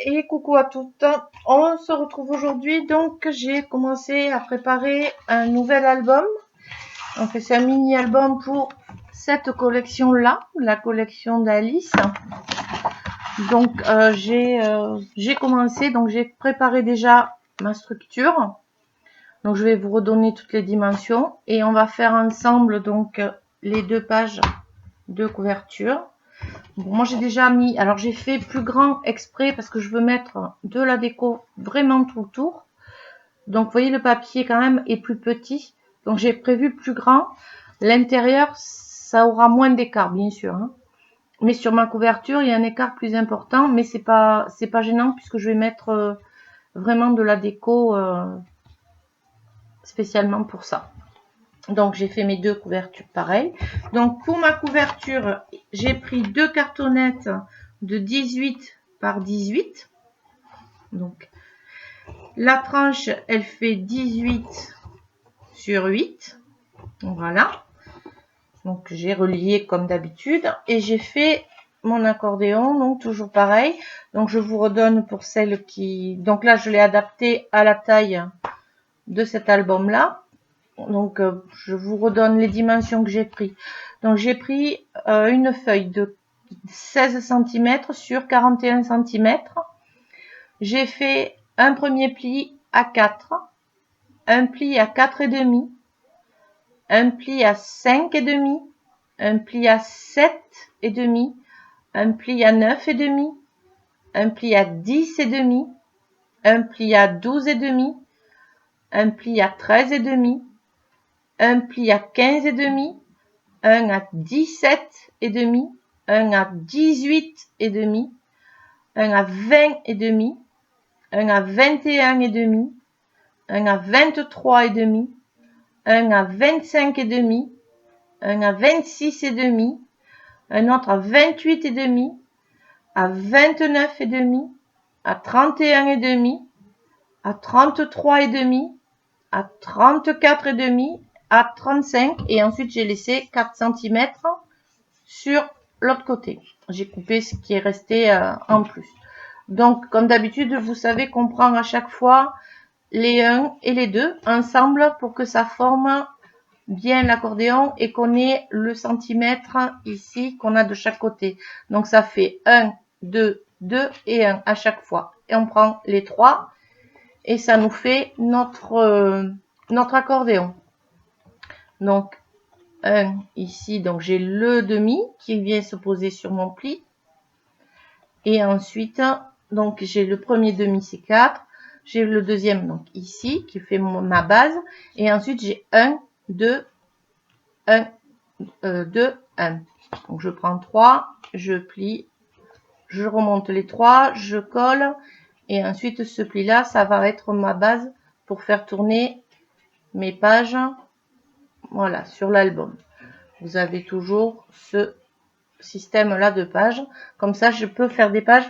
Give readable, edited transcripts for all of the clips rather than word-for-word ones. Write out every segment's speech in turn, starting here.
Et coucou à toutes. On se retrouve aujourd'hui. Donc, j'ai commencé à préparer un nouvel album. Donc, c'est un mini-album pour cette collection-là, la collection d'Alice. Donc, j'ai commencé. Donc, j'ai préparé déjà ma structure. Donc, je vais vous redonner toutes les dimensions. Et on va faire ensemble, donc, les deux pages de couverture. Bon, moi j'ai déjà mis, alors j'ai fait plus grand exprès parce que je veux mettre de la déco vraiment tout le tour. Donc vous voyez le papier quand même est plus petit. Donc j'ai prévu plus grand. L'intérieur ça aura moins d'écart bien sûr. Hein. Mais sur ma couverture il y a un écart plus important. Mais c'est pas gênant puisque je vais mettre vraiment de la déco spécialement pour ça. Donc j'ai fait mes deux couvertures pareilles. Donc pour ma couverture, j'ai pris deux cartonnettes de 18 par 18. Donc la tranche, elle fait 18 sur 8. Voilà. Donc j'ai relié comme d'habitude et j'ai fait mon accordéon, donc toujours pareil. Donc je vous redonne pour celles qui... Donc là je l'ai adapté à la taille de cet album là. Donc, je vous redonne les dimensions que j'ai pris. Donc, j'ai pris une feuille de 16 cm sur 41 cm. J'ai fait un premier pli à 4, un pli à 4,5, un pli à 5,5, un pli à 7,5, un pli à 9,5, un pli à 10,5, un pli à 12,5, un pli à 13,5, un pli à 15,5, un à 17,5, un à 18,5, un à 20,5, un à 21,5, un à 23,5, un à 25,5, un à 26,5, un autre à 28,5, à 29,5, à 31,5, à 33,5, à 34,5, à 35 et ensuite j'ai laissé 4 cm sur l'autre côté. J'ai coupé ce qui est resté en plus. Donc comme d'habitude vous savez qu'on prend à chaque fois les 1 et les 2 ensemble pour que ça forme bien l'accordéon et qu'on ait le centimètre ici qu'on a de chaque côté. Donc ça fait 1, 2, 2 et 1 à chaque fois. Et on prend les 3 et ça nous fait notre accordéon. Donc, un ici, donc j'ai le demi qui vient se poser sur mon pli. Et ensuite, donc j'ai le premier demi, c'est 4. J'ai le deuxième, donc ici, qui fait ma base. Et ensuite, j'ai 1, 2, 1, 2, 1. Donc, je prends 3, je plie, je remonte les 3, je colle. Et ensuite, ce pli-là, ça va être ma base pour faire tourner mes pages. Voilà, sur l'album. Vous avez toujours ce système-là de pages. Comme ça, je peux faire des pages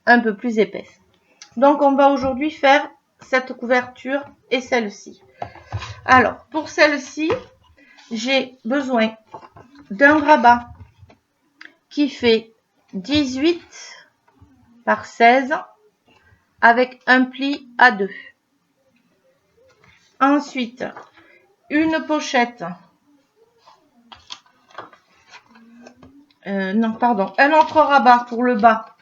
un peu plus épaisses. Donc, on va aujourd'hui faire cette couverture et celle-ci. Alors, pour celle-ci, j'ai besoin d'un grabat qui fait 18 par 16 avec un pli à 2. Ensuite, une pochette. Non, pardon, un autre rabat pour le bas.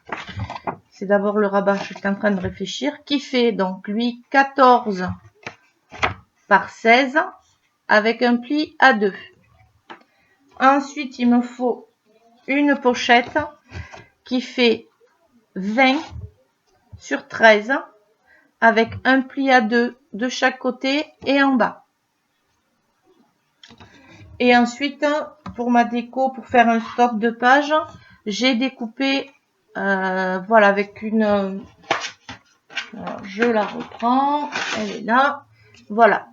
C'est d'abord le rabat, je suis en train de réfléchir, qui fait donc lui 14 par 16 avec un pli à 2. Ensuite, il me faut une pochette qui fait 20 sur 13 avec un pli à 2 de chaque côté et en bas. Et ensuite, pour ma déco, pour faire un stop de page, j'ai découpé, voilà, avec une... Alors, je la reprends, elle est là. Voilà.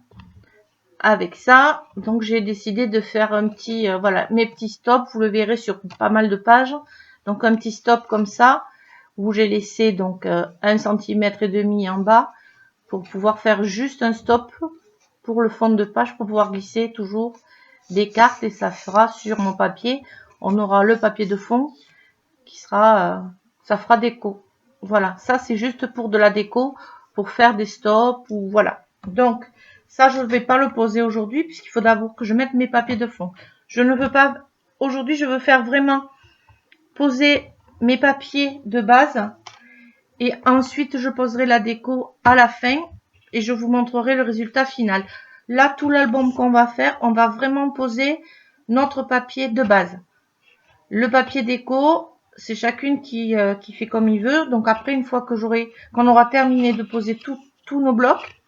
Avec ça, donc j'ai décidé de faire un petit, voilà, mes petits stops. Vous le verrez sur pas mal de pages. Donc un petit stop comme ça, où j'ai laissé donc 1,5 cm en bas pour pouvoir faire juste un stop pour le fond de page, pour pouvoir glisser toujours des cartes et ça fera sur mon papier. On aura le papier de fond qui sera, ça fera déco. Voilà, ça c'est juste pour de la déco, pour faire des stops ou voilà. Donc ça je ne vais pas le poser aujourd'hui puisqu'il faut d'abord que je mette mes papiers de fond. Je ne veux pas, aujourd'hui je veux faire vraiment poser mes papiers de base et ensuite je poserai la déco à la fin et je vous montrerai le résultat final. Là tout l'album qu'on va faire, on va vraiment poser notre papier de base. Le papier déco, c'est chacune qui fait comme il veut. Donc après, une fois que qu'on aura terminé de poser tous nos blocs,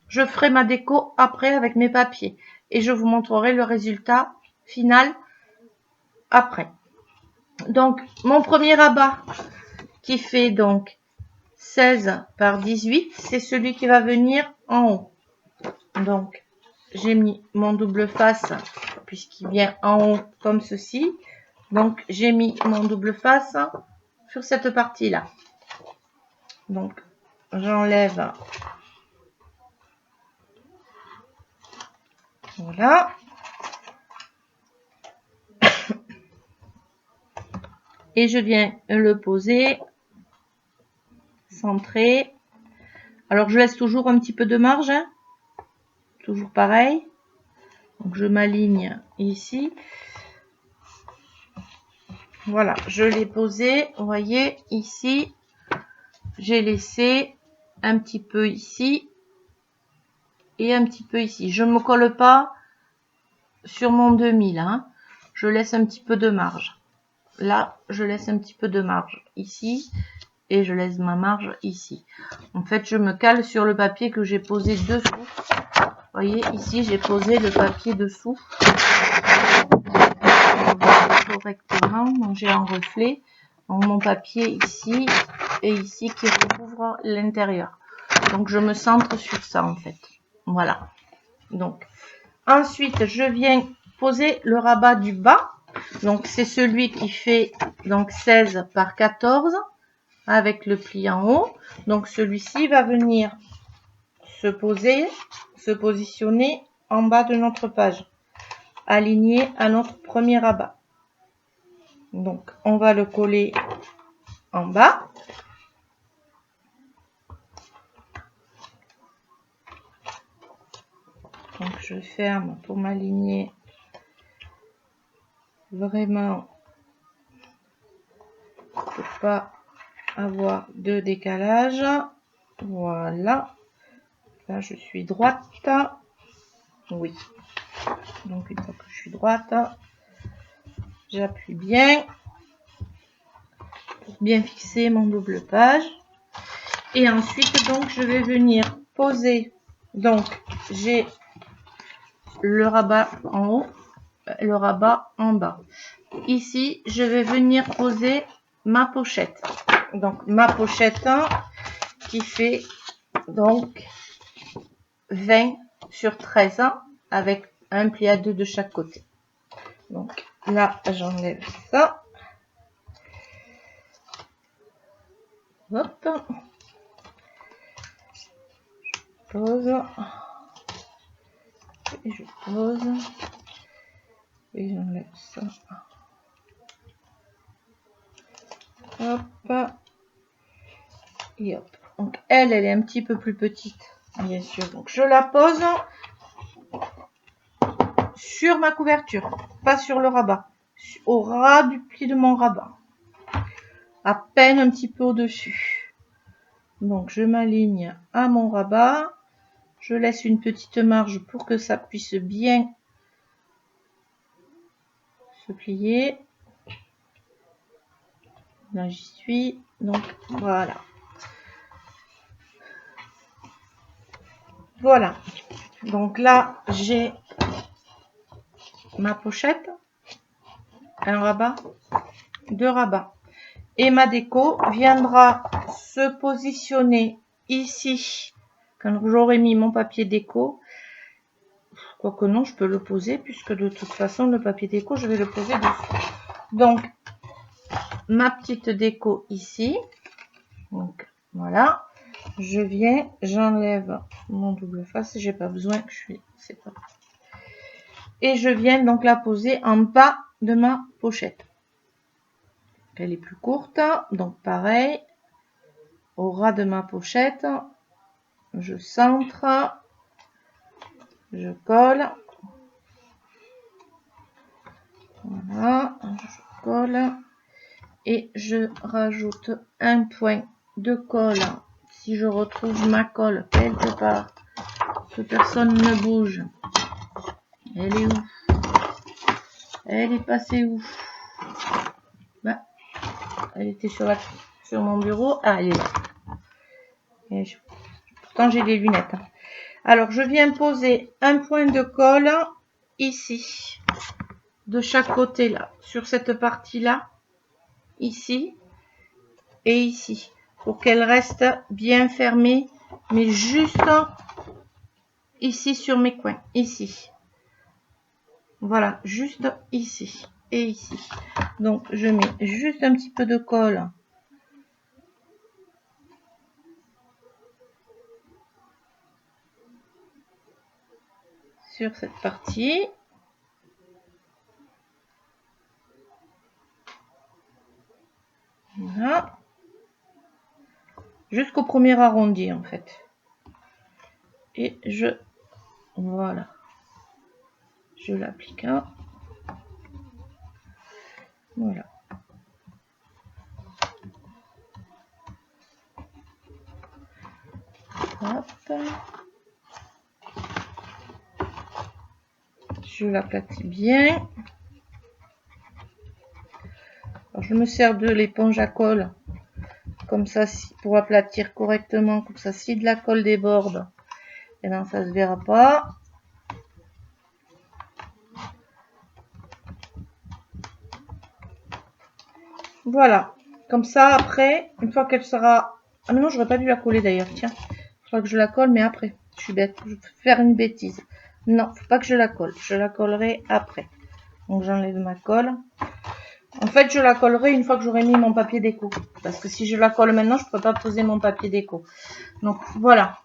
je ferai ma déco après avec mes papiers. Et je vous montrerai le résultat final après. Donc, mon premier rabat qui fait donc 16 par 18, c'est celui qui va venir en haut. Donc, j'ai mis mon double face puisqu'il vient en haut comme ceci. Donc, j'ai mis mon double face sur cette partie-là. Donc, j'enlève. Voilà. Et je viens le poser. Centré. Alors, je laisse toujours un petit peu de marge. Hein. Toujours pareil. Donc, je m'aligne ici. Voilà, je l'ai posé. Vous voyez, ici, j'ai laissé un petit peu ici et un petit peu ici. Je ne me colle pas sur mon 2000. Hein. Je laisse un petit peu de marge. Là, je laisse un petit peu de marge ici et je laisse ma marge ici. En fait, je me cale sur le papier que j'ai posé dessous. Vous voyez, ici, j'ai posé le papier dessous. Correctement, donc j'ai un reflet. Donc, mon papier ici et ici qui recouvre l'intérieur. Donc, je me centre sur ça en fait. Voilà. Donc, ensuite, je viens poser le rabat du bas. Donc, c'est celui qui fait donc 16 par 14 avec le pli en haut. Donc, celui-ci va venir se positionner en bas de notre page, aligné à notre premier rabat. Donc, on va le coller en bas. Donc, je ferme pour m'aligner vraiment pour pas avoir de décalage. Voilà. Là, je suis droite. Oui. Donc, une fois que je suis droite, j'appuie bien pour bien fixer mon double page. Et ensuite, donc, je vais venir poser. Donc, j'ai le rabat en haut, le rabat en bas. Ici, je vais venir poser ma pochette. Donc, ma pochette qui fait donc 20 sur 13 avec un pli à 2 de chaque côté. Donc, là, j'enlève ça. Hop. Je pose. Et je pose. Et j'enlève ça. Hop. Et hop. Donc, elle est un petit peu plus petite, bien sûr. Donc, je la pose sur ma couverture, pas sur le rabat. Au ras du pli de mon rabat. À peine un petit peu au-dessus. Donc, je m'aligne à mon rabat. Je laisse une petite marge pour que ça puisse bien se plier. Là, j'y suis. Donc, voilà. Voilà. Donc là, j'ai ma pochette, un rabat, 2 rabats. Et ma déco viendra se positionner ici, quand j'aurai mis mon papier déco. Quoique non, je peux le poser, puisque de toute façon, le papier déco, je vais le poser dessus. Donc, ma petite déco ici. Donc, voilà. Je viens, j'enlève mon double face, j'ai pas besoin, c'est pas. Et je viens donc la poser en bas de ma pochette. Elle est plus courte, donc pareil. au ras de ma pochette. Je centre. Je colle. Voilà, je colle. Et je rajoute un point de colle. Si je retrouve ma colle quelque part, que personne ne bouge. Elle est où? Elle est passée où? Bah, elle était sur mon bureau. Ah, elle est là. Pourtant, j'ai des lunettes. Alors, je viens poser un point de colle ici, de chaque côté là, sur cette partie-là, ici et ici, pour qu'elle reste bien fermée, mais juste ici sur mes coins, ici. Voilà, juste ici et ici. Donc, je mets juste un petit peu de colle sur cette partie. Voilà. Jusqu'au premier arrondi, en fait. Et voilà. Je l'applique. Voilà. Hop. Je l'aplatis bien. Alors, je me sers de l'éponge à colle comme ça pour aplatir correctement, comme ça si de la colle déborde, et bien ça se verra pas. Voilà, comme ça après, une fois qu'elle sera... Ah mais non, j'aurais pas dû la coller d'ailleurs, tiens. Il faudra que je la colle, mais après. Je suis bête, je vais faire une bêtise. Non, faut pas que je la colle, je la collerai après. Donc j'enlève ma colle. En fait, je la collerai une fois que j'aurai mis mon papier déco. Parce que si je la colle maintenant, je ne peux pas poser mon papier déco. Donc voilà.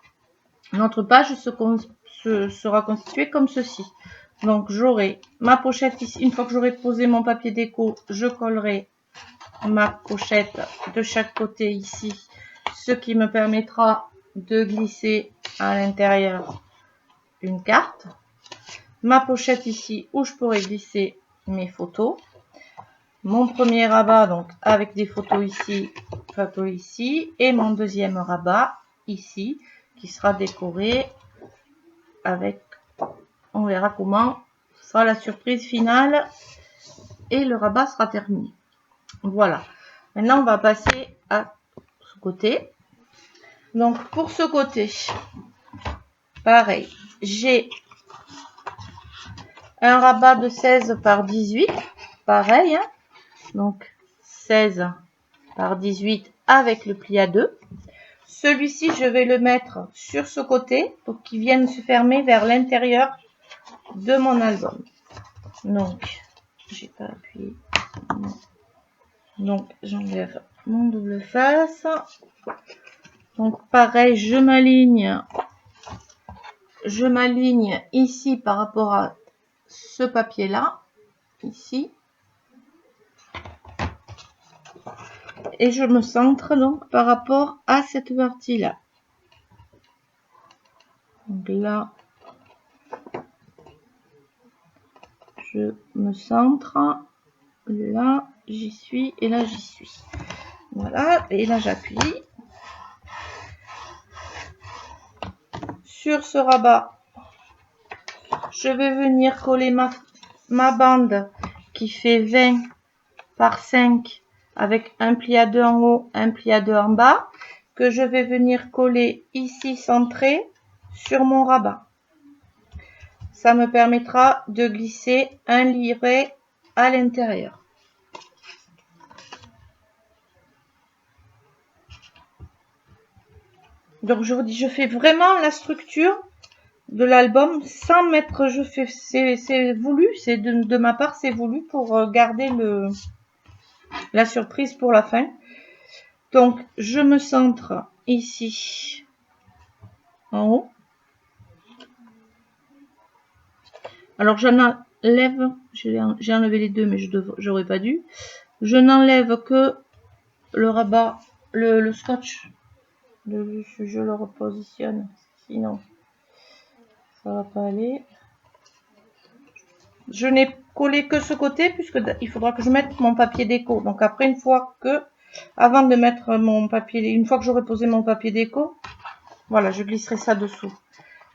Notre page sera constituée comme ceci. Donc j'aurai ma pochette ici. Une fois que j'aurai posé mon papier déco, je collerai ma pochette de chaque côté ici. Ce qui me permettra de glisser à l'intérieur une carte. Ma pochette ici où je pourrai glisser mes photos. Mon premier rabat, donc avec des photos ici, et mon deuxième rabat ici, qui sera décoré avec, on verra comment sera la surprise finale, et le rabat sera terminé. Voilà. Maintenant, on va passer à ce côté. Donc, pour ce côté, pareil, j'ai un rabat de 16 par 18, pareil, hein. Donc 16 par 18 avec le pli à 2. Celui-ci, je vais le mettre sur ce côté pour qu'il vienne se fermer vers l'intérieur de mon album. Donc, j'ai pas appuyé. Donc, j'enlève mon double face. Donc, pareil, je m'aligne ici par rapport à ce papier-là, ici. Et je me centre donc par rapport à cette partie-là. Donc là, je me centre. Là, j'y suis et là, j'y suis. Voilà, et là, j'appuie. Sur ce rabat, je vais venir coller ma bande qui fait 20 par 5 avec un pli à 2 en haut, un pli à 2 en bas, que je vais venir coller ici centré sur mon rabat. Ça me permettra de glisser un liret à l'intérieur. Donc je vous dis, je fais vraiment la structure de l'album sans mettre, c'est voulu, c'est de ma part, c'est voulu pour garder la surprise pour la fin. Donc je me centre ici en haut. Alors j'en enlève, j'ai enlevé les deux mais j'aurais pas dû. Je n'enlève que le rabat, le scotch je le repositionne, sinon ça va pas aller. Je n'ai collé que ce côté puisque il faudra que je mette mon papier déco. Donc après, avant de mettre mon papier, une fois que j'aurai posé mon papier déco, voilà, je glisserai ça dessous.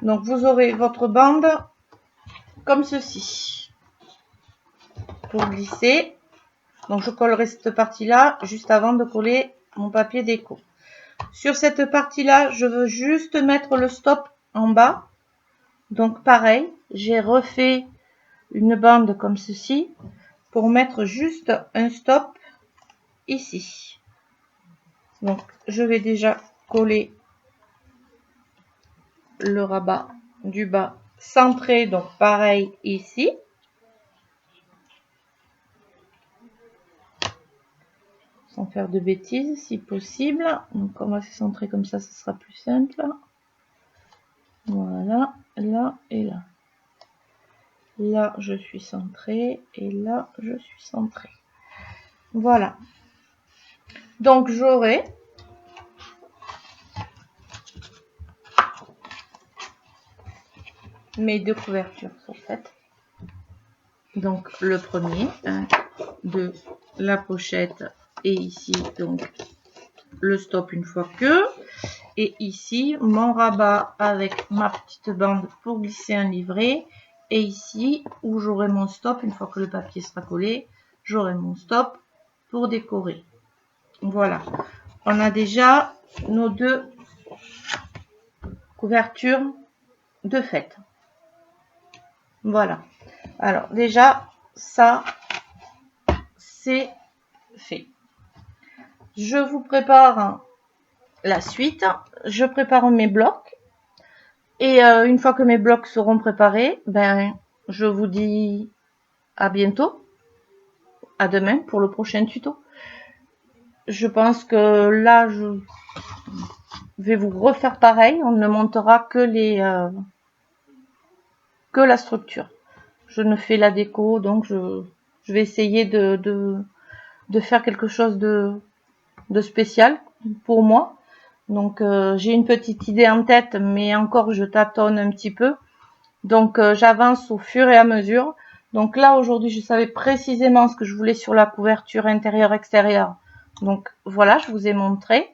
Donc vous aurez votre bande comme ceci pour glisser. Donc je collerai cette partie-là juste avant de coller mon papier déco. Sur cette partie-là, je veux juste mettre le stop en bas. Donc pareil, j'ai refait une bande comme ceci pour mettre juste un stop ici. Donc je vais déjà coller le rabat du bas centré, donc pareil ici. Sans faire de bêtises si possible. Donc on va se centrer comme ça, ce sera plus simple. Voilà, là et là. Là je suis centrée et là je suis centrée. Voilà. Donc j'aurai mes deux couvertures sont faites. Donc le premier, 1, 2, la pochette et ici donc le stop une fois que, et ici mon rabat avec ma petite bande pour glisser un livret, et ici où j'aurai mon stop une fois que le papier sera collé, j'aurai mon stop pour décorer. Voilà, on a déjà nos deux couvertures de fête. Voilà, alors déjà ça c'est fait. Je vous prépare la suite. Je prépare mes blocs. Et une fois que mes blocs seront préparés, ben, je vous dis à bientôt. À demain pour le prochain tuto. Je pense que là, je vais vous refaire pareil. On ne montera que que la structure. Je ne fais la déco, donc je vais essayer de faire quelque chose de spécial pour moi. Donc j'ai une petite idée en tête, mais encore je tâtonne un petit peu. Donc j'avance au fur et à mesure. Donc là aujourd'hui je savais précisément ce que je voulais sur la couverture intérieure-extérieure. Donc voilà, je vous ai montré.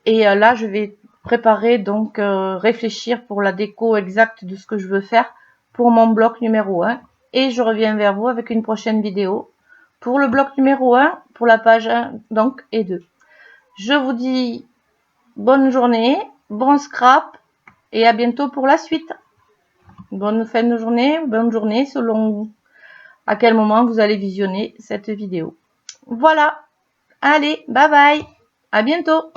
Et là je vais préparer, donc réfléchir pour la déco exacte de ce que je veux faire pour mon bloc numéro 1. Et je reviens vers vous avec une prochaine vidéo pour le bloc numéro 1, pour la page 1 donc et 2. Je vous dis bonne journée, bon scrap et à bientôt pour la suite. Bonne fin de journée, bonne journée selon à quel moment vous allez visionner cette vidéo. Voilà, allez, bye bye, à bientôt.